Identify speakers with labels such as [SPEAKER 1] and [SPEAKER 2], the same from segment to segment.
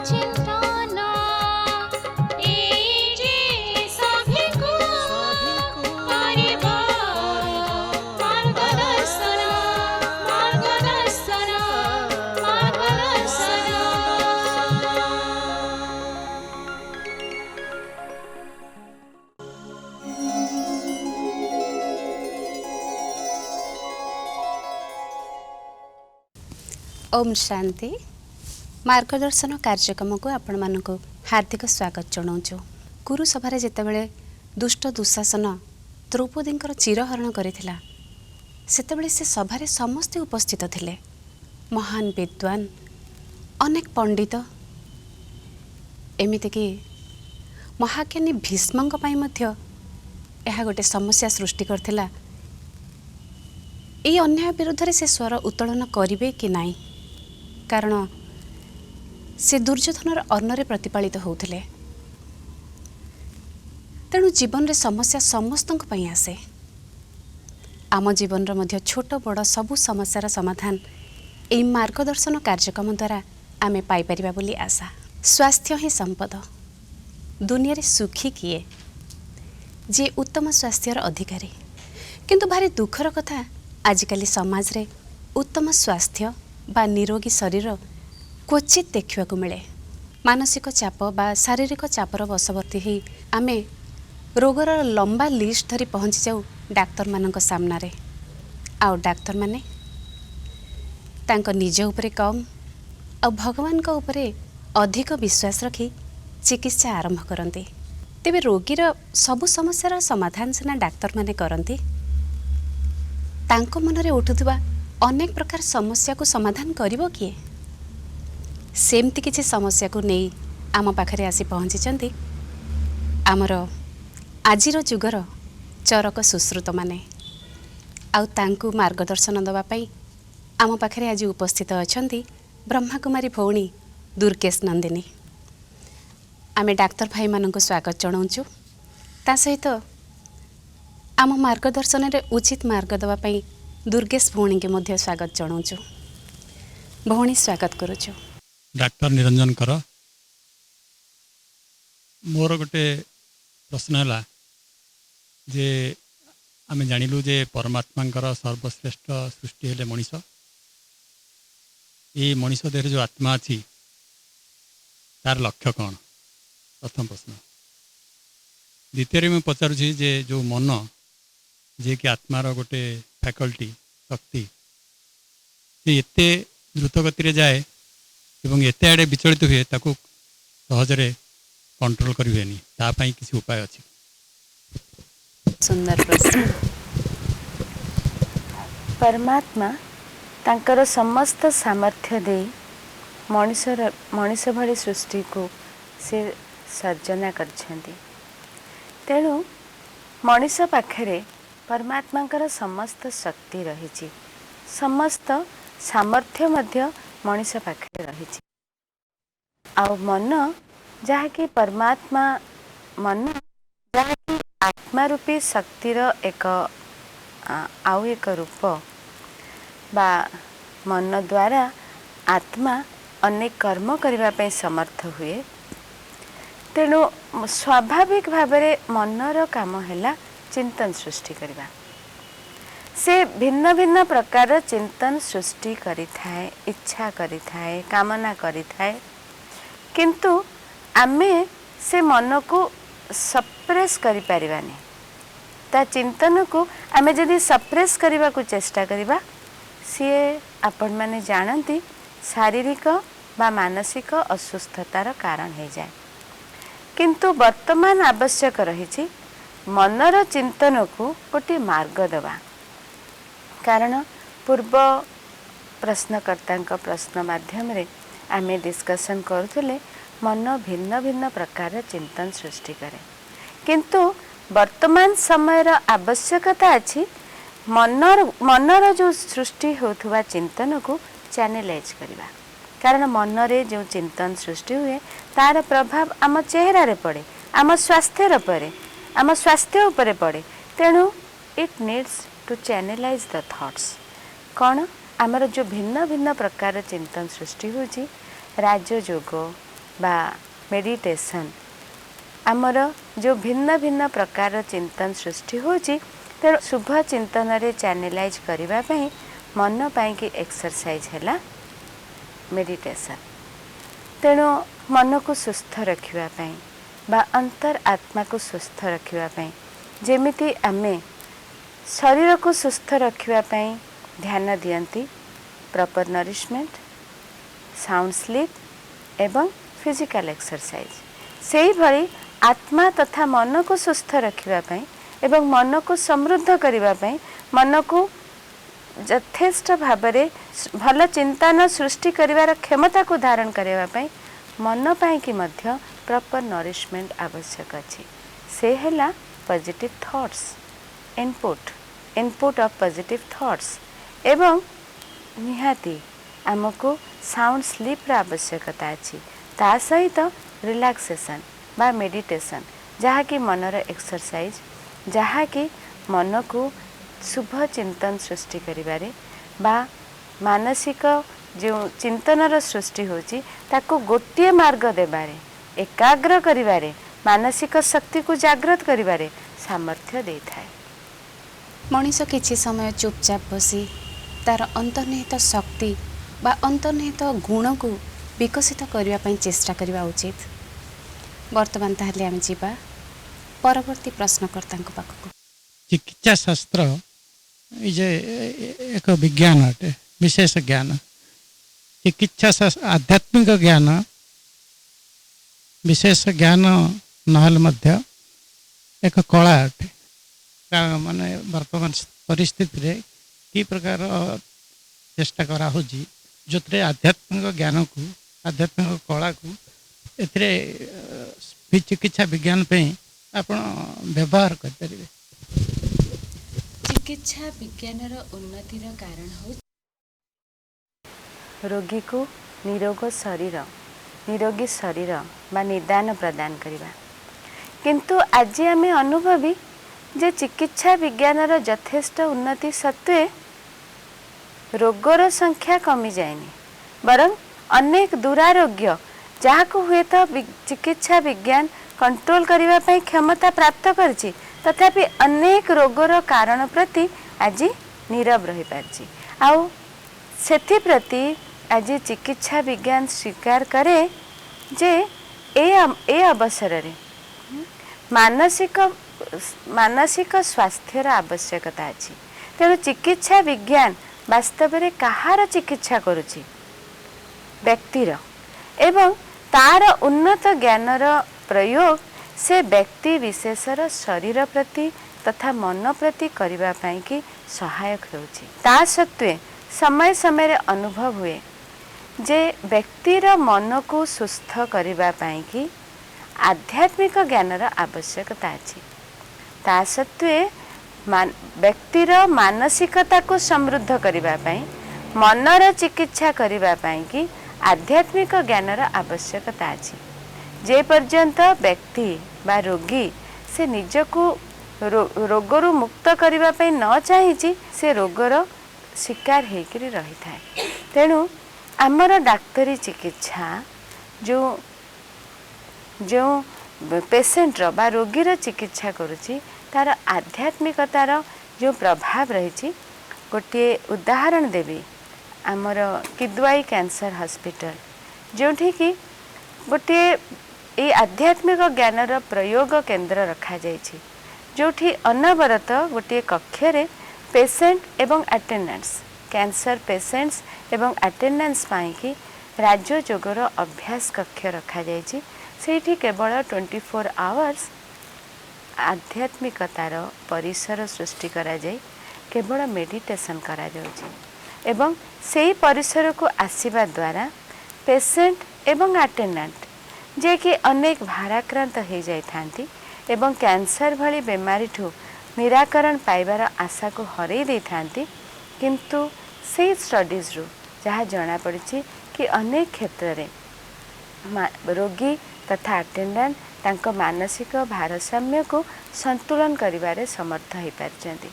[SPEAKER 1] चिंतन ए जे सभी को परिबा मार्गदर्शन मार्गदर्शन मार्गदर्शन।
[SPEAKER 2] ओम शांति मार्गदर्शन कार्यक्रम को आपण मानक हार्दिक स्वागत जनाऊँ। कुरुसभा जितेबाला दुष्ट दुशासन द्रौपदी चिरहरण करिथिला सेतेबेले से सभारे समस्ते उपस्थित थिले। महान विद्वान अनेक पंडित एमितिक महाज्ञानी भीष्मଙ୍କ ପାଇଁ ମଧ୍ୟ ଏହା गोटे समस्या सृष्टि करथिला। एई अन्याय विरुद्ध से स्वर उत्तोलन करिवे कि नाही, कारण से दुर्योधनर अन्नरे प्रतिपालित होउथिले। तेणु जीवन रे समस्या समस्तक पई आसे। आम जीवन रे मध्य छोट बड़ सबु समस्यार समाधान एई मार्गदर्शन कार्यक्रम द्वारा आमे पाई परिबा बोली आशा। स्वास्थ्य ही संपद। दुनिया रे सुखी किए जे उत्तम स्वास्थ्यर अधिकारी। किंतु भारी दुखर कथा आजिकाली समाज रे उत्तम स्वास्थ्य बा निरोगी शरीर क्वचित देखा मिले। मानसिक चाप बा शारीरिक चापर वशवर्ती ही आमे रोगर लंबा लिस्ट धरी पहुँची जाऊ डाक्तर मानक सामना रे। आउ डाक्तर माने तांको निज उपरे कम और भगवान का उपरे अधिक विश्वास रखी चिकित्सा आरंभ करती। तेबे रोगीर सबु समस्यार समाधान सिना डाक्तर माने करती, तांको मनरे उठुथुबा अनेक प्रकार समस्या को समाधान करिवो किए? सेमती किछि समस्या को नहीं आम पाखरे आसी पहुँची आमर आजिर जुगर चरक सुश्रुत माने। आउ तांकु मार्गदर्शन दवा पई आम पाखरे आज उपस्थित अछंती ब्रह्माकुमारी भौणी दुर्गेश नंदिनी। आमे डाक्तर भाई मानक स्वागत जनाऊँ। ता सहित आम मार्गदर्शन रे उचित मार्ग दवा पई दुर्गेश भौणी के मध्य स्वागत जनाऊँ। भौणी स्वागत करुछु।
[SPEAKER 3] डॉक्टर निरंजन कर मोर गोटे प्रश्न है जे आम जानिलु जे परमात्मा सर्वश्रेष्ठ सृष्टि हेले मनीष। ये मनीष देह जो आत्मा अच्छी तार लक्ष्य कौन? प्रथम प्रश्न। द्वितीय मैं पचारुछि जे जो मन जे कि आत्मार गोटे फैकल्टी शक्ति से एते द्रुत गति जाए एवं एते आड़े विचलित हुए ताकू सहजरे कंट्रोल करेनि, तापाई किसी उपाय अच्छी?
[SPEAKER 2] सुंदर प्रश्न।
[SPEAKER 4] परमात्मा तांकर समस्त सामर्थ्य दे मनीष भली सृष्टि को से सर्जना करछंती। तेणु मनीष पाखरे परमात्मा समस्त शक्ति रही, समस्त सामर्थ्य मध्य मनीष पाखरे रही। आउ मन जहाँकि परमात्मा मन जहाँकि आत्मा रूपी शक्तिर एक आउ एक रूप बा मन द्वारा आत्मा अनेक कर्म करने पे समर्थ हुए। तेणु स्वाभाविक भावरे मनर काम है चिंतन सृष्टि करवा। से भिन्न भिन्न प्रकार चिंतन सृष्टि करि थाए, इच्छा करि थाए, कामना करि थाए। किंतु आमे से मन को सप्रेस करि परिबानी। ता चिंतन को आमे जदि सप्रेस करने को चेष्टा करवा सी आपण माने जानती शारीरिक बा मानसिक असुस्थतार कारण हो जाए। किंतु वर्तमान आवश्यक रही मनर चिंतन को गोटे मार्ग देवा। कारण पूर्व प्रश्नकर्ता प्रश्न माध्यम रे आमे डिस्कशन करुले मन भिन्न भिन्न प्रकार चिंतन सृष्टि करे। किंतु वर्तमान समयर आवश्यकता अच्छी मनर जो सृष्टि होथुवा चिंतन को चैनलाइज करवा। कारण मनरे जो चिंतन सृष्टि हुए तार प्रभाव आम चेहरा रे पड़े, आम स्वास्थ्य पड़े, आम स्वास्थ्य उपरे पड़े। तेणु it needs to channelize the thoughts. कौन आमर जो भिन्न भिन्न प्रकार चिंतन सृष्टि होची राजयोग, बा मेडिटेशन आमर जो भिन्न भिन्न प्रकार चिंतन सृष्टि होची तेणु शुभ चिंतन रे चैनलाइज करबा पई मन पाई कि एक्सरसाइज हैला मेडिटेशन। तेणु मन को सुस्थ रखिबा पई बा अंतर आत्मा को सुस्थ रखिबा पई जेमिति आमे शरीर को सुस्थ रखिबा पई ध्यान दियंती प्रॉपर नरिशमेंट साउंड स्लीप एवं फिजिकल एक्सरसाइज सेही भली आत्मा तथा मन को सुस्थ रखिबा पई एवं मन को समृद्ध करबा पई मन को यथेष्ट भाबरे भल चिंतन सृष्टि करिवार क्षमता को धारण करबा पई मन पाई कि मध्य प्रॉपर नरिशमेंट आवश्यक अछि से हैला positive thoughts input of positive thoughts एवं निहाती आमको साउंड स्लीप रा आवश्यकता अछि ता सहित रिलैक्सेशन बा मेडिटेशन जहा कि मनर एक्सरसाइज जहा कि मन को शुभ चिंतन सृष्टि करिबारे बा मानसिक जो चिंतनर सृष्टि होची ताको गोटे मार्ग देबारे एकाग्र करिबारे मानसिक शक्ति को जागृत करिबारे सामर्थ्य देथाय।
[SPEAKER 2] मनीष किछि समय चुपचाप बसी तार अंतर्निहित शक्ति बा अंतर्निहित गुण को विकसित करबा पई चेष्टा करबा उचित। वर्तमान ताहले आम जीवा परवर्ती प्रश्नकर्ता पाखक।
[SPEAKER 5] चिकित्सा शास्त्र ये एक विज्ञान अटे विशेष ज्ञान चिकित्सा शास्त्र आध्यात्मिक ज्ञान विशेष ज्ञान नहल मध्य एक कला अटे माने वर्तमान परिस्थिति रे की प्रकार चेष्टा करा होजी जोतरे आध्यात्मिक ज्ञान को आध्यात्मिक कला को एथरे चिकित्सा विज्ञान पे आपण व्यवहार कर परिबे।
[SPEAKER 2] चिकित्सा विज्ञानर उन्नतिर कारण हो
[SPEAKER 4] रोगी को निरोगी शरीर बा निदान प्रदान करिबा किंतु आज आमे अनुभवी जे चिकित्सा विज्ञानर यथेष्ट उन्नति सत्वे रोगर संख्या कमी जाएनी बरं अनेक दुरारोग्य जहाँ को हुए तो चिकित्सा विज्ञान कंट्रोल करने पई क्षमता प्राप्त करछि तथापि अनेक रोगर कारण प्रति आज नीरव रही पारछि आउ सेथि प्रति आज चिकित्सा विज्ञान स्वीकार करे जे ए अवसर रे मानसिक स्वास्थ्यर आवश्यकता अछि तेणु चिकित्सा विज्ञान वास्तव में कहार चिकित्सा करुछि व्यक्तिर एवं तार उन्नत ज्ञानर प्रयोग से व्यक्ति विशेषर शरीर प्रति तथा मन प्रति करबा पई कि सहायक होछि ता सत्वे समय समय रे अनुभव हुए जे व्यक्तिर मन को सुस्थ करबा पई कि आध्यात्मिक ज्ञानर आवश्यकता अछि ता सत्वे व्यक्तिर मानसिकता को समृद्ध करबा पई मनर चिकित्सा करबा पई कि आध्यात्मिक ज्ञानर आवश्यकता अछि जे पर्यंत व्यक्ति बा रोगी से निजको रोगरु मुक्त करबा पई न चाहिछि से रोगर शिकार हेकरी रही थाए तेणु आमर डाक्तरी चिकित्सा जो पेशेंट रो बा रोगीर चिकित्सा करुछि तार आध्यात्मिकतार जो प्रभाव रही गोटे उदाहरण देवी आमर किदवाई कैंसर हॉस्पिटल जोठी कि गोटे ये आध्यात्मिक ज्ञानर प्रयोग केन्द्र रखा जाइछि जोठी अनवरत गोटे कक्षरे पेशेंट एवं अटेंडेंट्स कैंसर पेशेंट्स एवं अटेंडेंट्स पाई कि राजयोगर अभ्यास कक्ष रखा जाइछि सेठी केवल 24 आवर्स आध्यात्मिकतार परिसर सृष्टि करा जाय केवल मेडिटेशन करा जाउछि एवं सेही परिसर को आसीबा द्वारा पेशेंट एवं अटेंडेंट जे कि अनेक भाराक्रांत हो जाइथांती एवं कैंसर भली बेमारी ठू निराकरण पाइबार आशा को हरई दे थांती किंतु से स्टडीज रु जहाँ जना पड़ी कि अनेक क्षेत्र में रोगी तथा अटेंडेंट तांको मानसिक भारसाम्य को संतुलन करिबारे समर्थ हो पारछंती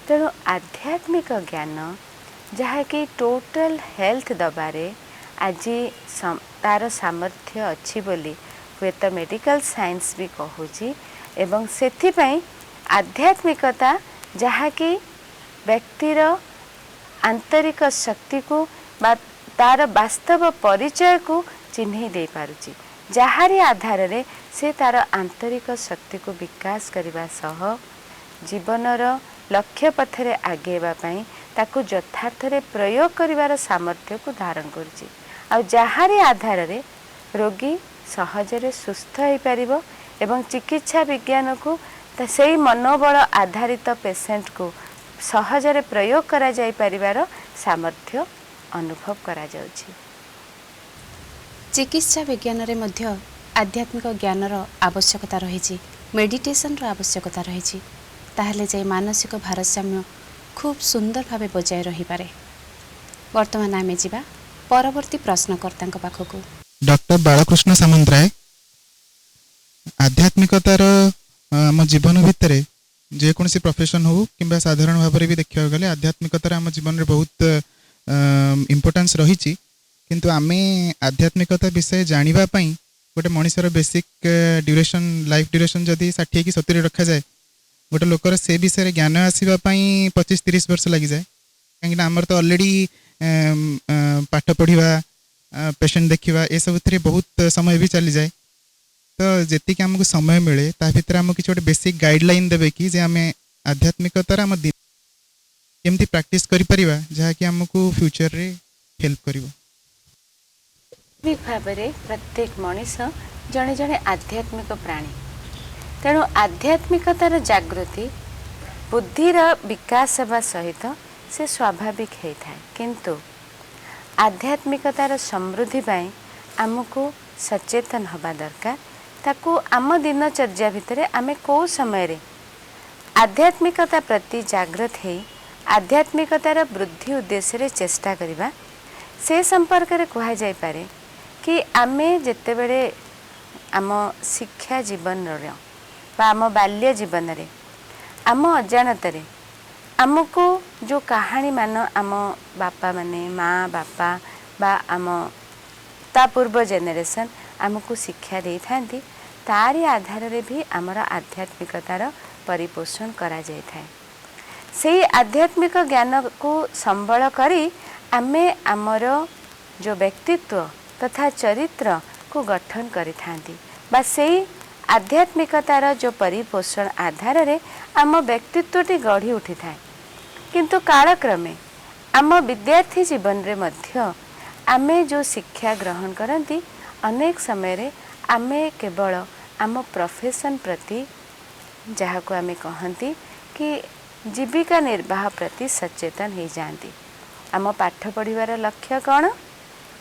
[SPEAKER 4] तेणु आध्यात्मिक ज्ञान जहाँ कि टोटल हेल्थ दबारे ଆଜି ତାର ସାମର୍ଥ୍ୟ ଅଛି ବୋଲି ହୁଏତ ମେଡ଼ିକାଲ ସାଇନ୍ସ ବି କହୁଛି ଏବଂ ସେଥିପାଇଁ ଆଧ୍ୟାତ୍ମିକତା ଯାହାକି ବ୍ୟକ୍ତିର ଆନ୍ତରିକ ଶକ୍ତିକୁ ବା ତାର ବାସ୍ତବ ପରିଚୟକୁ ଚିହ୍ନେଇ ଦେଇପାରୁଛି, ଯାହାରି ଆଧାରରେ ସେ ତାର ଆନ୍ତରିକ ଶକ୍ତିକୁ ବିକାଶ କରିବା ସହ ଜୀବନର ଲକ୍ଷ୍ୟ ପଥରେ ଆଗେଇବା ପାଇଁ ତାକୁ ଯଥାର୍ଥରେ ପ୍ରୟୋଗ କରିବାର ସାମର୍ଥ୍ୟକୁ ଧାରଣ କରୁଛି। ଆଉ ଯାହାରି ଆଧାରରେ ରୋଗୀ ସହଜରେ ସୁସ୍ଥ ହୋଇପାରିବ ଏବଂ ଚିକିତ୍ସା ବିଜ୍ଞାନକୁ ସେଇ ମନୋବଳ ଆଧାରିତ ପେସେଣ୍ଟକୁ ସହଜରେ ପ୍ରୟୋଗ କରାଯାଇପାରିବାର ସାମର୍ଥ୍ୟ ଅନୁଭବ କରାଯାଉଛି।
[SPEAKER 2] ଚିକିତ୍ସା ବିଜ୍ଞାନରେ ମଧ୍ୟ ଆଧ୍ୟାତ୍ମିକ ଜ୍ଞାନର ଆବଶ୍ୟକତା ରହିଛି, ମେଡିଟେସନର ଆବଶ୍ୟକତା ରହିଛି। ତାହେଲେ ଯାଇ ମାନସିକ ଭାରସାମ୍ୟ ଖୁବ୍ ସୁନ୍ଦର ଭାବେ ବଜାୟ ରହିପାରେ। ବର୍ତ୍ତମାନ ଆମେ ଯିବା ପରବର୍ତ୍ତୀ ପ୍ରଶ୍ନକର୍ତ୍ତାଙ୍କ ପାଖକୁ।
[SPEAKER 6] ଡକ୍ଟର ବାଳକୃଷ୍ଣ ସାମନ୍ତରାୟ, ଆଧ୍ୟାତ୍ମିକତାର ଆମ ଜୀବନ ଭିତରେ ଯେକୌଣସି ପ୍ରଫେସନ୍ ହେଉ କିମ୍ବା ସାଧାରଣ ଭାବରେ ବି ଦେଖିବାକୁ ଗଲେ ଆଧ୍ୟାତ୍ମିକତାର ଆମ ଜୀବନରେ ବହୁତ ଇମ୍ପୋର୍ଟାନ୍ସ ରହିଛି। କିନ୍ତୁ ଆମେ ଆଧ୍ୟାତ୍ମିକତା ବିଷୟ ଜାଣିବା ପାଇଁ ଗୋଟେ ମଣିଷର ବେସିକ୍ ଡ୍ୟୁରେସନ୍ ଲାଇଫ୍ ଡ୍ୟୁରେସନ୍ ଯଦି 60 କି 70 ରଖାଯାଏ, ଗୋଟେ ଲୋକର ସେ ବିଷୟରେ ଜ୍ଞାନ ଆସିବା ପାଇଁ 25-30 ବର୍ଷ ଲାଗିଯାଏ। କାହିଁକିନା ଆମର ତ ଅଲରେଡ଼ି ପାଠ ପଢ଼ିବା, ପେସେଣ୍ଟ ଦେଖିବା ଏସବୁଥିରେ ବହୁତ ସମୟ ବି ଚାଲିଯାଏ। ତ ଯେତିକି ଆମକୁ ସମୟ ମିଳେ ତା ଭିତରେ ଆମକୁ କିଛି ଗୋଟେ ବେସିକ୍ ଗାଇଡ଼ଲାଇନ୍ ଦେବେ କି ଯେ ଆମେ ଆଧ୍ୟାତ୍ମିକତାର ଆମ କେମିତି ପ୍ରାକ୍ଟିସ୍ କରିପାରିବା ଯାହାକି ଆମକୁ ଫ୍ୟୁଚରରେ ହେଲ୍ପ କରିବ।
[SPEAKER 4] ଠିକ୍ ଭାବରେ ପ୍ରତ୍ୟେକ ମଣିଷ ଜଣେ ଜଣେ ଆଧ୍ୟାତ୍ମିକ ପ୍ରାଣୀ। ତେଣୁ ଆଧ୍ୟାତ୍ମିକତାର ଜାଗୃତି ବୁଦ୍ଧିର ବିକାଶ ହେବା ସହିତ ସେ ସ୍ୱାଭାବିକ ହେଇଥାଏ। କିନ୍ତୁ ଆଧ୍ୟାତ୍ମିକତାର ସମୃଦ୍ଧି ପାଇଁ ଆମକୁ ସଚେତନ ହେବା ଦରକାର। ତାକୁ ଆମ ଦିନଚର୍ଯ୍ୟା ଭିତରେ ଆମେ କେଉଁ ସମୟରେ ଆଧ୍ୟାତ୍ମିକତା ପ୍ରତି ଜାଗ୍ରତ ହେଇ ଆଧ୍ୟାତ୍ମିକତାର ବୃଦ୍ଧି ଉଦ୍ଦେଶ୍ୟରେ ଚେଷ୍ଟା କରିବା, ସେ ସମ୍ପର୍କରେ କୁହାଯାଇପାରେ କି ଆମେ ଯେତେବେଳେ ଆମ ଶିକ୍ଷା ଜୀବନର ବା ଆମ ବାଲ୍ୟ ଜୀବନରେ ଆମ ଅଜାଣତରେ ଆମକୁ ଯେଉଁ କାହାଣୀମାନ ଆମ ବାପାମାନେ ମା ବାପା ବା ଆମ ତା ପୂର୍ବ ଜେନେରେସନ୍ ଆମକୁ ଶିକ୍ଷା ଦେଇଥାନ୍ତି, ତାରି ଆଧାରରେ ବି ଆମର ଆଧ୍ୟାତ୍ମିକତାର ପରିପୋଷଣ କରାଯାଇଥାଏ। ସେଇ ଆଧ୍ୟାତ୍ମିକ ଜ୍ଞାନକୁ ସମ୍ବଳ କରି ଆମେ ଆମର ଯେଉଁ ବ୍ୟକ୍ତିତ୍ୱ ତଥା ଚରିତ୍ରକୁ ଗଠନ କରିଥାନ୍ତି ବା ସେଇ ଆଧ୍ୟାତ୍ମିକତାର ଯେଉଁ ପରିପୋଷଣ ଆଧାରରେ ଆମ ବ୍ୟକ୍ତିତ୍ୱଟି ଗଢ଼ି ଉଠିଥାଏ। କିନ୍ତୁ କାଳକ୍ରମେ ଆମ ବିଦ୍ୟାର୍ଥୀ ଜୀବନରେ ମଧ୍ୟ ଆମେ ଯେଉଁ ଶିକ୍ଷା ଗ୍ରହଣ କରନ୍ତି, ଅନେକ ସମୟରେ ଆମେ କେବଳ ଆମ ପ୍ରଫେସନ୍ ପ୍ରତି, ଯାହାକୁ ଆମେ କହନ୍ତି କି ଜୀବିକା ନିର୍ବାହ ପ୍ରତି ସଚେତନ ହେଇଯାଆନ୍ତି। ଆମ ପାଠ ପଢ଼ିବାର ଲକ୍ଷ୍ୟ କ'ଣ?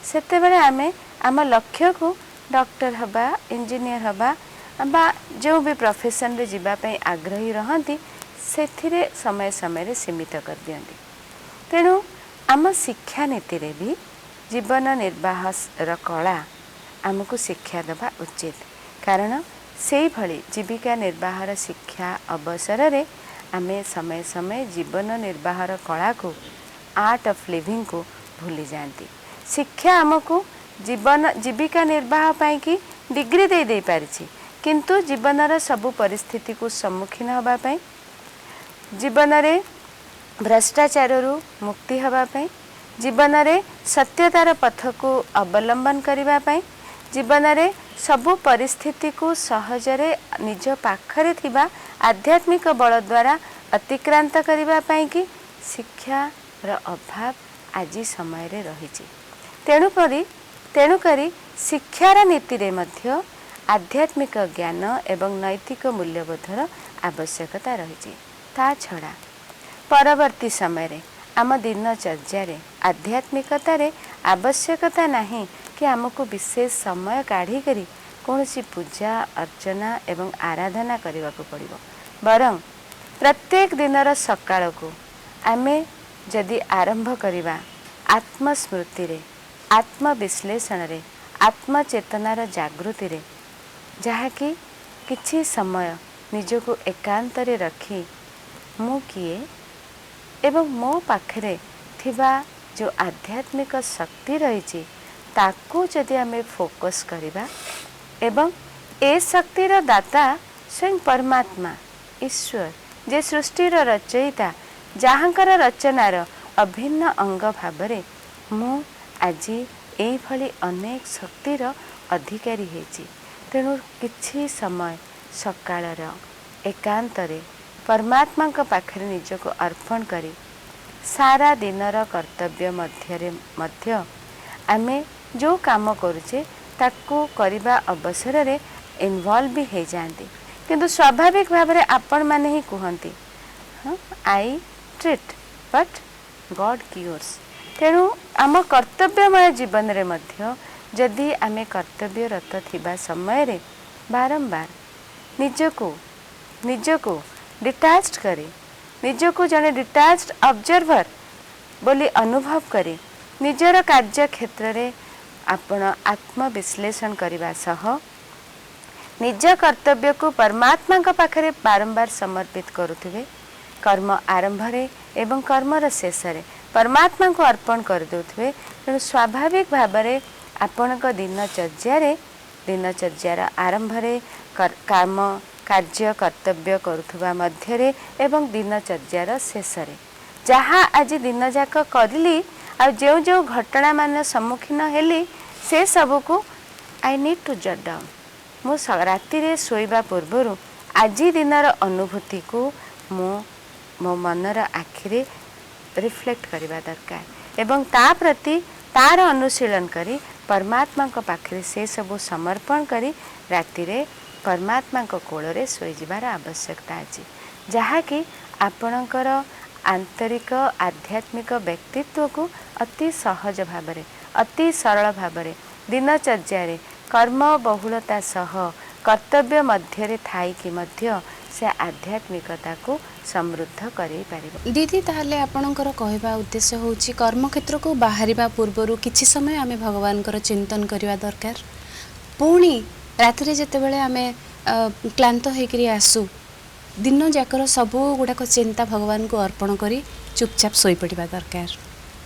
[SPEAKER 4] ସେତେବେଳେ ଆମେ ଆମ ଲକ୍ଷ୍ୟକୁ ଡକ୍ଟର ହେବା, ଇଞ୍ଜିନିୟର ହେବା ବା ଯେଉଁ ବି ପ୍ରଫେସନ୍ରେ ଯିବା ପାଇଁ ଆଗ୍ରହୀ ରହନ୍ତି, ସେଥିରେ ସମୟ ସମୟରେ ସୀମିତ କରିଦିଅନ୍ତି। ତେଣୁ ଆମ ଶିକ୍ଷାନୀତିରେ ବି ଜୀବନ ନିର୍ବାହର କଳା ଆମକୁ ଶିକ୍ଷା ଦେବା ଉଚିତ। କାରଣ ସେଇଭଳି ଜୀବିକା ନିର୍ବାହର ଶିକ୍ଷା ଅବସରରେ ଆମେ ସମୟ ସମୟ ଜୀବନ ନିର୍ବାହର କଳାକୁ, ଆର୍ଟ ଅଫ୍ ଲିଭିଂକୁ ଭୁଲି ଯାଆନ୍ତି। ଶିକ୍ଷା ଆମକୁ ଜୀବିକା ନିର୍ବାହ ପାଇଁକି ଡିଗ୍ରୀ ଦେଇପାରିଛି, କିନ୍ତୁ ଜୀବନର ସବୁ ପରିସ୍ଥିତିକୁ ସମ୍ମୁଖୀନ ହେବା ପାଇଁ, ଜୀବନରେ ଭ୍ରଷ୍ଟାଚାରରୁ ମୁକ୍ତି ହେବା ପାଇଁ, ଜୀବନରେ ସତ୍ୟତାର ପଥକୁ ଅବଲମ୍ବନ କରିବା ପାଇଁ, ଜୀବନରେ ସବୁ ପରିସ୍ଥିତିକୁ ସହଜରେ ନିଜ ପାଖରେ ଥିବା ଆଧ୍ୟାତ୍ମିକ ବଳ ଦ୍ୱାରା ଅତିକ୍ରାନ୍ତ କରିବା ପାଇଁକି ଶିକ୍ଷାର ଅଭାବ ଆଜି ସମୟରେ ରହିଛି। ତେଣୁକରି ଶିକ୍ଷାର ନୀତିରେ ମଧ୍ୟ ଆଧ୍ୟାତ୍ମିକ ଜ୍ଞାନ ଏବଂ ନୈତିକ ମୂଲ୍ୟବୋଧର ଆବଶ୍ୟକତା ରହିଛି। ତା ଛଡ଼ା ପରବର୍ତ୍ତୀ ସମୟରେ ଆମ ଦିନଚର୍ଯ୍ୟାରେ ଆଧ୍ୟାତ୍ମିକତାରେ ଆବଶ୍ୟକତା ନାହିଁ କି ଆମକୁ ବିଶେଷ ସମୟ କାଢ଼ିକରି କୌଣସି ପୂଜା ଅର୍ଚ୍ଚନା ଏବଂ ଆରାଧନା କରିବାକୁ ପଡ଼ିବ। ବରଂ ପ୍ରତ୍ୟେକ ଦିନର ସକାଳକୁ ଆମେ ଯଦି ଆରମ୍ଭ କରିବା ଆତ୍ମସ୍ମୃତିରେ, ଆତ୍ମବିଶ୍ଳେଷଣରେ, ଆତ୍ମଚେତନାର ଜାଗୃତିରେ, ଯାହାକି କିଛି ସମୟ ନିଜକୁ ଏକାନ୍ତରେ ରଖି ମୁଁ କିଏ ଏବଂ ମୋ ପାଖରେ ଥିବା ଯେଉଁ ଆଧ୍ୟାତ୍ମିକ ଶକ୍ତି ରହିଛି ताकू जदि आमे फोकस करिबा एवं ए शक्तिर दाता स्वयं परमात्मा ईश्वर जे सृष्टिर रचयिता जहाँकर रचनार अभिन्न अंग भावरे मु आज एभली अनेक शक्तिर अधिकारी हेची। तेणु किछि समय सकाळर एकांतरे परमात्मा पाखरे निजको अर्पण करी सारा दिनर कर्तव्य मध्य आमे जो काम करुचे ताकू करिबा अवसर रे इन्वॉल्व भी हो जाती किंतु स्वाभाविक भाव में आपण माने ही कहती हाँ I treat but God cures. तेणु आम कर्तव्यमय जीवन रे मध्य जदि आमे कर्तव्यरत थिबा समय रे बारंबार निजको डिटाच्ड करी निजको जने डिटाच्ड ऑब्जर्वर बोली अनुभव करी निजर कार्य क्षेत्र रे आपण आत्मविश्लेषण करने सह निज कर्तव्य को परमात्मा पाखरे बारंबार समर्पित करुथिबे कर्म आरंभ रे एवं कर्मर शेष रे परमात्मा को अर्पण कर देउथिबे। तेणु स्वाभाविक भाव में आपणक दिनचर्यार आरंभ रे काम कार्य कर्तव्य करुथुबा मध्य रे एवं दिनचर्यार शेष रे जहाँ आज दिन जाक करली आ जो जो घटना मान सम्मुखीन हेली से सब को I need to jot down मु राति रे सोइबा पूर्व आज दिनर अनुभूति को मो मनर आखिरे रिफ्लेक्ट करवा दरकार एवं ता प्रति तार अनुशीलन करी परमात्मा को पाखरे से सब समर्पण करी राति रे परमात्मा को कोल रे सोई जिबार आवश्यकता अछि जहाँकि आपणकर आंतरिक आध्यात्मिक व्यक्तित्व को अति सहज भाव अति सरल भाव दिनचर्या कर्म बहुलता सह कर्तव्य मध्य थाई कि मध्य से आध्यात्मिकता को समृद्ध करेई पारिबो।
[SPEAKER 2] दीदी ताहले आपणकर कहवा उद्देश्य होची कर्म क्षेत्र को बाहरिबा पूर्वरु किछि समय आमे भगवानकर चिंतन करिवा दरकार पुणी राति रे जेतेबेले आमे क्लांत होइकरी आसु दिन जाकर सबू गुड़ाक चिंता भगवान को अर्पण करी चुपचाप सोई पड़िबा दरकार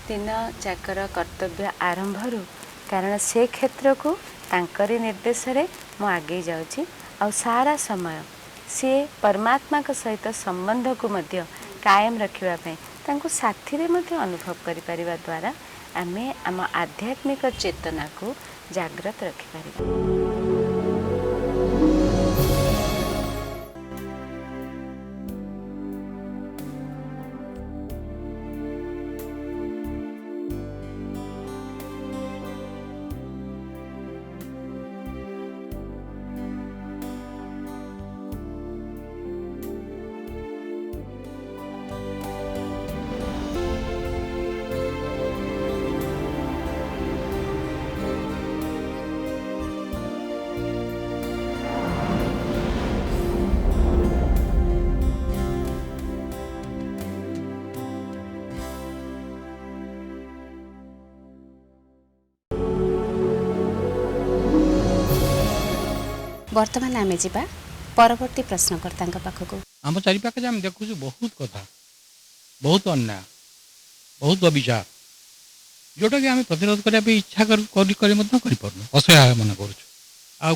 [SPEAKER 4] दिन जाकर कर्तव्य आरंभ कारण से क्षेत्र को तांकरी निर्देश रे मु आगे जाउची आ सारा समय सी परमात्मा के सहित संबंध को मध्य कायम रखिबा पई तांको साथी रे मध्य अनुभव करि परिबा द्वारा आमे आम आध्यात्मिक चेतना को जागृत रखि परिबा।
[SPEAKER 2] वर्तमान आमे जिबा परवर्ती प्रश्नकर्ता पाखक
[SPEAKER 3] आम चारिपाखे आम देखु बहुत कथा बहुत अन्याय बहुत अविचार जोटा कि आम प्रतिरोध करने इच्छा कर असहाय मन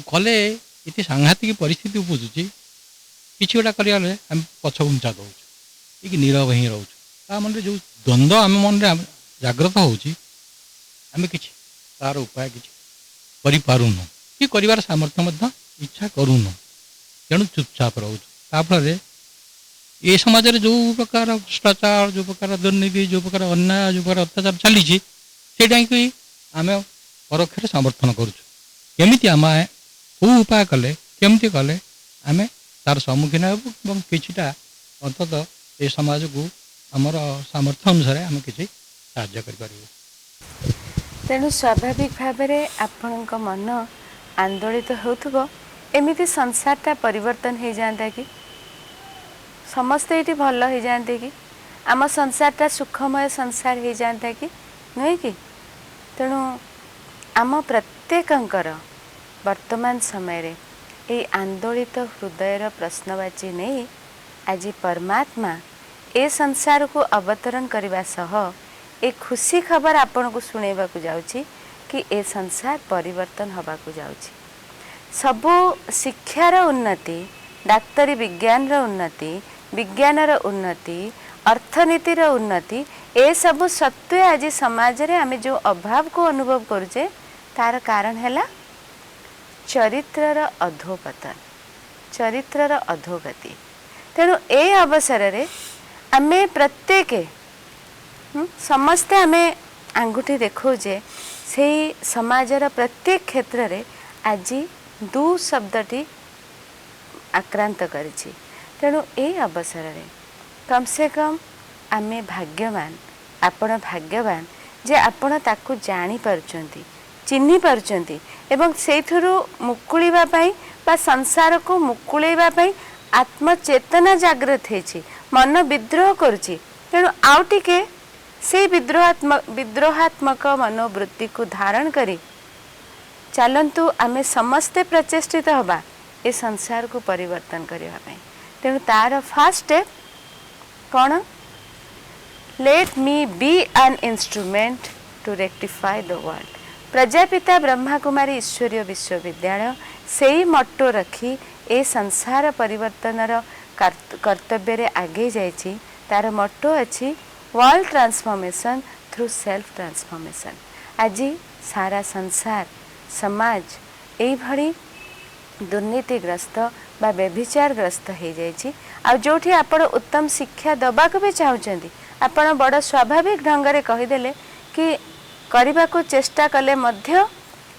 [SPEAKER 3] कले ये सांघातिक परिस्थिति उपजुची कि गोटा करें पछ घुंचा दौर नीरव ही रोच मन जो द्वंद्व आम मन जागृत होमें कि तार उपाय कि कि कर सामर्थ्य इच्छा करूँ तेणु चुपचाप रोफल ये समाज में जो प्रकार भ्रष्टाचार जो प्रकार दुर्नीति जो प्रकार अन्याय जो प्रकार अत्याचार चली कि आम परोक्ष समर्थन करुमी आम कौ उपाय कले केमती कले आम तार सम्मुखीन हो किटा अंतत ये समाज को आमर सामर्थ्य अनुसार आम कि कर।
[SPEAKER 4] तेणु स्वाभाविक भाव में आपण मन आंदोलित होथुबो एमिति संसारटा परिवर्तन हो जाता कि समस्ते ये भल हो जाते कि आम संसारटा सुखमय संसार हो जाता कि नुहे कि। तेणु आम प्रत्येकंकर वर्तमान समय रे ये आंदोलित हृदयर प्रश्नवाची नहीं आज परमात्मा ए संसार को अवतरण करने सह ए खुशी खबर आपण को शुणेबा जाउची कि ए संसार परिवर्तन होबाकू जाउछि। सबु शिक्षार उन्नति, डाक्तरी विज्ञान उन्नति, विज्ञानर उन्नति, अर्थनीतिर उन्नति, ए सबु सत्वे आज समाज रे आमे जो अभाव को अनुभव करुचे तार कारण हैला चरित्रर अधोपतन, चरित्रर अधोगति। तेणु ए अवसर रे आमे प्रत्येक समस्ते आमे आंगुठी देखौजे से समाजर प्रत्येक क्षेत्र रे आज दु शब्दटी आक्रांत करिछि। तेणु ए अवसर रे कम से कम आमे भाग्यवान, आपण भाग्यवान जे आपण ताकू जानी पारुचंती, चिन्ही पारुचंती एवं सेथुरु मुकुलिबा पई बा संसार को मुकुलेबा पई आत्मचेतना जागृत हेछि, मन विद्रोह करुछि। तेणु आउ टिके से विद्रोहात्मक मनोवृत्ति को धारण करी चलंतु आमे समस्ते प्रचेष्टित हबा ए संसार को परिवर्तन करबा पई। तेणु तार फर्स्ट स्टेप कौन? Let me be an instrument to rectify the world. Prajapita Brahma Kumari Ishwariya Vishwavidyalaya से ही मट्टो रखी ए संसार परिवर्तनर कर्तव्य रे आगे जाइछि। तार मट्टो अछि world transformation through self transformation. आज सारा संसार समाज एई भली दुर्नीतिग्रस्त बा व्यभिचारग्रस्त हो जाइछि। आ जोठी आपण उत्तम शिक्षा दबाक भी चाहूचंदी, आपण बड़ स्वाभाविक ढंग रे कहिदेले कि करबा को चेष्टा कले मध्य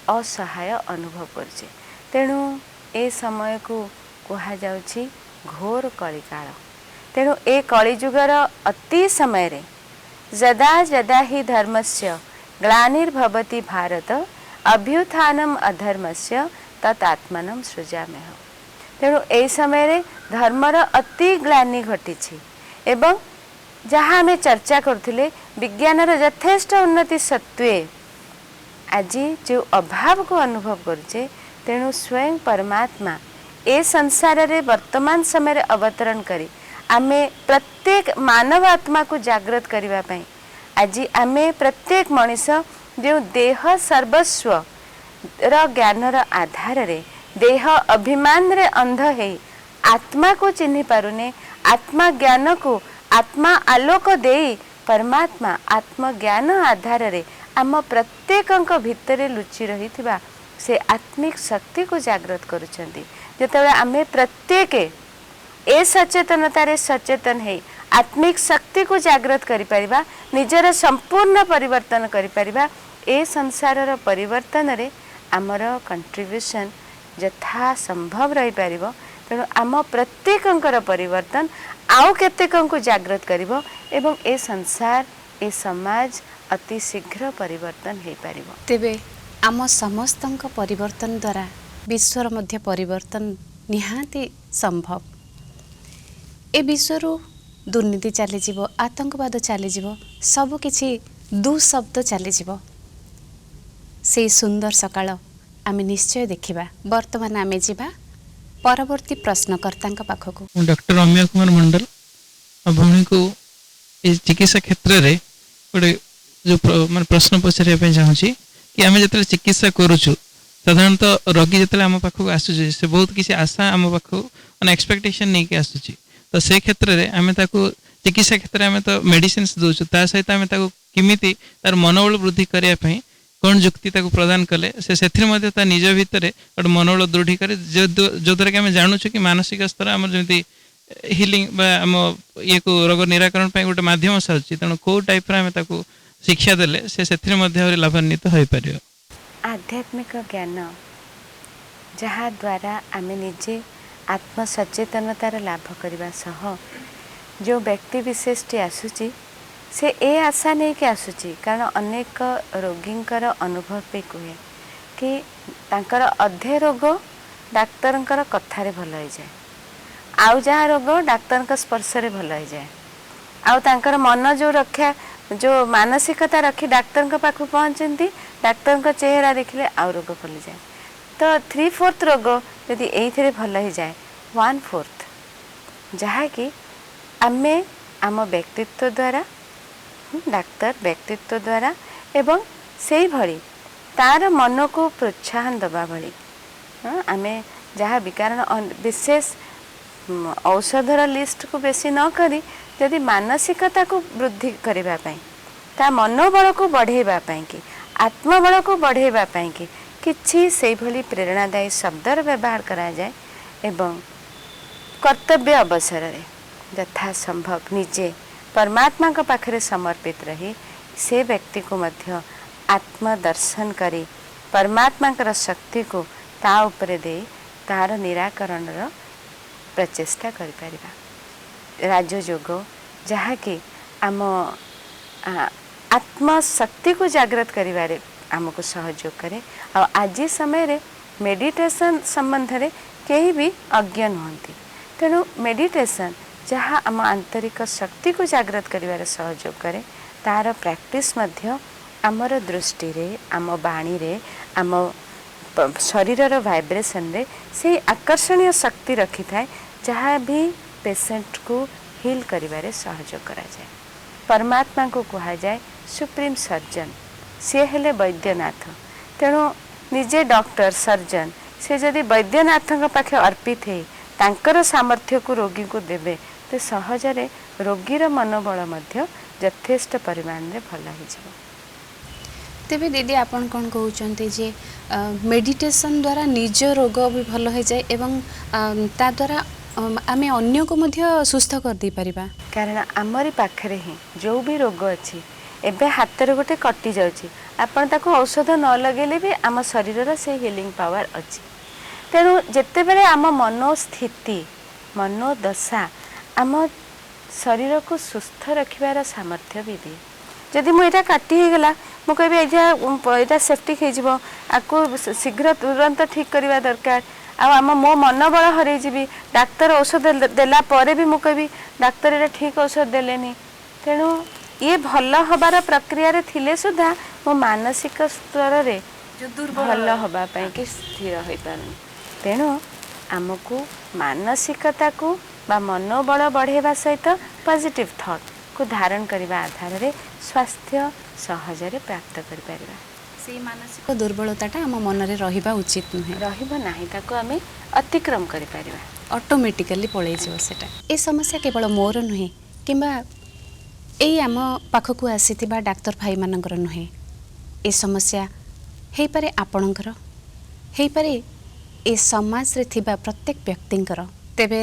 [SPEAKER 4] असहाय अनुभव करछे। तेणु ए समय को कहा जाउछि घोर कलिकाल। तेणु ए कलिजुगर अति समय रे जदा जदा ही धर्मस्य ग्लानिर्भवति भारत अभ्युत्थानम अधर्मस्य तत्आत्मनं सृजाम्यहम्। तेणु ए समय रे धर्मर अति ग्लानि घटिछि एवं जहाँ आमे चर्चा करथिले विज्ञानर यथेष्ट उन्नति सत्वे आज जो अभाव को अनुभव करछे। तेणु स्वयं परमात्मा ए संसार रे वर्तमान समय रे अवतरण करी आमे प्रत्येक मानव आत्मा को जागृत करिवा पई आज आमे प्रत्येक मनीष जो देह सर्वस्व र ज्ञानर आधार रे देह अभिमान रे अंध है आत्मा को चिन्हि पारुने, आत्मा ज्ञान को आत्मा आलोक देई परमात्मा आत्मज्ञान आधार रे आम प्रत्येक भितर लुचि रही से आत्मिक शक्ति को जागृत करुछंती। जेतेबेले आमे प्रत्येक ए सचेतनता रे सचेतन है आत्मिक शक्ति को जागृत करि परिबा, निजर संपूर्ण परिवर्तन करि परिबा। ए संसारर परिवर्तन रे आमर कंट्रीब्यूशन यथा संभव रही पारिबो। तेणु आम प्रत्येकंकर परिवर्तन आउ केतेकंकु जागृत करिवो एवं ए संसार ए समाज अति शीघ्र परिवर्तन हो पारिबो।
[SPEAKER 2] तेबे आम समस्तंक परिवर्तन द्वारा विश्वर मध्य परिवर्तन निहाती संभव। ए विश्वरू दुर्नीति चलीजिवो, आतंकवाद चलीजिवो, सब किछि दुशब्द चलीजिवो। से सुंदर सकाळ आमे निश्चय देखिबा। वर्तमान आमे जिबा परवर्ती प्रश्नकर्ता पाखक।
[SPEAKER 5] डॉक्टर रम्या कुमार मंडल भौणी को चिकित्सा क्षेत्र में गोटे जो मैं प्रश्न पचारे चाहूँगी कि आम जो चिकित्सा करुचु साधारणतः रोगी जो आम पाखक आसूँ से बहुत किसी आशा आम पाखक मैंने एक्सपेक्टेशन नहीं कि आसूँ। तो से क्षेत्र में आम चिकित्सा क्षेत्र में तो मेडिसिन दूसु ता सहित आम किमिति तार मनोबल वृद्धि करने कौन जुक्ति प्रदान कले से निज भितर गोटे मनोबल दृढ़ी करे जो द्वारा कि आम जानूँ कि मानसिक स्तर आम जमी हिलिंग आम ये को रोग निराकरण गोटे मध्यम साजुची। तेणु कौ टाइप आम शिक्षा देले से लाभान्वित हो पार।
[SPEAKER 4] आध्यात्मिक ज्ञान जहाँ द्वारा आम निजे आत्मसचेतनतार लाभ करने सह जो व्यक्ति विशेषटी आसूची से ए आशा नहीं कि आसूची। कारण अनेक रोगींकर अनुभव भी कहे कि तांकर अधे रोग डाक्तर कथारे भल हो जाए, आउ जहाँ रोग डाक्तर स्पर्श रे भल हो जाए, आउ तांकर मन जो रक्षा जो मानसिकता रखी डाक्तर पाखु पहुँचती डाक्तर चेहरा देखिले आउ रोग भल जाए। तो 3/4 रोग यदि ये भल हो जाए 1/4 जहाँ कि आमे आम व्यक्तित्व द्वारा डाक्तर व्यक्तित्व द्वारा एवं से भली तार मन को प्रोत्साहन दबा भली आम जहाँ भी कारण विशेष औषधर लिस्ट को बेसी न करी जदि मानसिकता को वृद्धि करने ता मनोबल को बढ़ावाई कि आत्मबल को बढ़ावाई कि किछि से भली प्रेरणादायी शब्दर व्यवहार करा जाए एवं कर्तव्य अवसर रे यथा संभव निजे परमात्मा का पाखरे समर्पित रही से व्यक्ति को मध्य आत्मदर्शन करी परमात्मा कर शक्ति को ता उपरे दे तार निराकरण प्रचेष्टा करि परिबा। राजयोग जहाँ कि आम आत्मशक्ति को जागृत करिबारे आमको सहयोग करे और आज समय रे मेडिटेशन संबंध रे कहीं भी अज्ञ नुहंती तेणु मेडिटेशन जहाँ आम आंतरिक शक्ति को जागृत करिबारे सहयोग करे तार प्रैक्टिस मध्य आमर दृष्टि रे आम बाणी रे आम शरीर वाइब्रेशन रे से आकर्षणीय शक्ति रखी थाए जहाँ भी पेशेंट को हिल करिबारे सहयोग करा जाए। परमात्मा को कहा जाए सुप्रीम सर्जन सी हेले वैद्यनाथ तेणु निजे डॉक्टर सर्जन से जदि वैद्यनाथ पाखे अर्पित है तांकर सामर्थ्य को रोगी को देवे तो सहजरे रोगीर मनोबल मध्य यथेष्ट परिमाण रे भल हो।
[SPEAKER 2] तेबे दीदी आपण कौन कहते जे मेडिटेशन द्वारा निज रोग भी भल हो जाए एवं ता द्वारा आमे अन्य को मध्य सुस्थ कर दे परिबा
[SPEAKER 4] कारण आमरी पाखरे ही जो भी रोग अच्छी एबे हाथ गोटे कटि जाउची आपण ताको औषध न लगेले भी आम शरीर से हिलिंग पावर अच्छी तेणु जिते बेले आम मनोस्थिति मनोदशा आम शरीर को सुस्थ रखिबार सामर्थ्य भी दिए जदि मुझे काटी हो गला मु कहि यहाँ सेफ्टिक हो आपको शीघ्र तुरंत ठीक करवा दरकार आम मो मनोबल हरईजी डाक्तर औषध देला परे भी मुझे डाक्तर ये ठीक औषध देलेनी तेणु ये भल हबार प्रक्रिया रे थिले सुधा मो मानसिक स्तर रे भल हबा पई कि स्थिर हो पारुनी तेणु आमको मानसिकता को बा मनोबल बढ़ेवा सहित पॉजिटिव थॉट को धारण करने आधार रे स्वास्थ्य सहजरे प्राप्त कर परिबा।
[SPEAKER 2] से मानसिक दुर्बलताटा आम मन रे रहिबा उचित नुहे
[SPEAKER 4] रहिबा नाही ताको आमे अतिक्रम करि परिबा
[SPEAKER 2] ऑटोमेटिकली पळै जिवो सेटा ए समस्या केवल मोर नुहे किंबा एई आम पाखकु आसीथिबा डाक्टर भाई मानकर नुहे ए समस्या हेई पारे आपणकर हेई पारे ए समाज रे थिबा प्रत्येक व्यक्तिंकर तेबे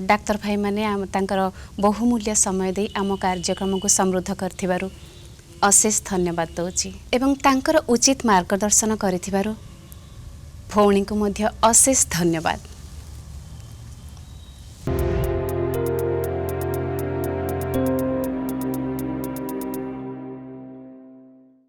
[SPEAKER 2] डाक्तर भाई माने तांकर बहुमूल्य समय दे आम कार्यक्रम को समृद्ध करथिबारु अशेष धन्यवाद दउची एवं तांकर उचित मार्गदर्शन करिथिबारु भौणी को मध्य अशेष धन्यवाद।